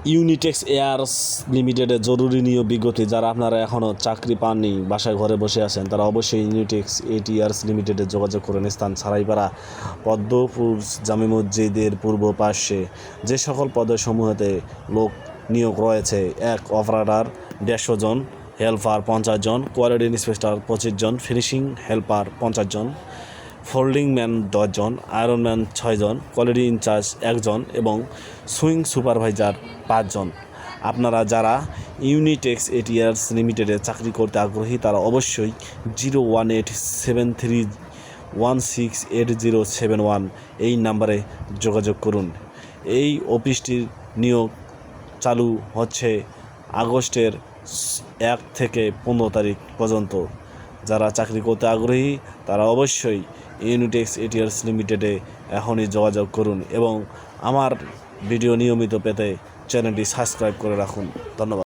ইউনিটেক্স years লিমিটেডের জরুরি নিয়োগ বিজ্ঞপ্তি। যারা আপনারা এখনও চাকরি পাননি, বাসায় ঘরে বসে আছেন, তারা অবশ্যই ইউনিটেক্স এয়ারস লিমিটেডে যোগাযোগ করেন। স্থান ছাড়াইপাড়া পদ্মপুর জামে মসজিদের পূর্ব পার্শ্বে। যে সকল পদসমূহতে লোক নিয়োগ রয়েছে: 1 অপারেটর 150 জন, হেল্পার 50 জন, কোয়ালিটি ইন্সপেক্টর 25 জন, ফিনিশিং হেল্পার 50 জন, ফোল্ডিং ম্যান 10 জন, আয়রন ম্যান 6 জন, কোয়ালিটি ইনচার্জ 1 জন এবং সুইং সুপারভাইজার 5 জন। আপনারা যারা ইউনিটেক্স এয়ারস লিমিটেডে চাকরি করতে আগ্রহী, তারা অবশ্যই 01873168071 এই নাম্বারে যোগাযোগ করুন। এই অফিসটির নিয়োগ চালু হচ্ছে আগস্টের 1 থেকে 15 তারিখ পর্যন্ত। যারা চাকরি করতে আগ্রহী, তারা অবশ্যই ইউনিটেক্স এয়ারস লিমিটেডে এখনই যোগাযোগ করুন এবং আমার ভিডিও নিয়মিত পেতে চ্যানেলটি সাবস্ক্রাইব করে রাখুন। ধন্যবাদ।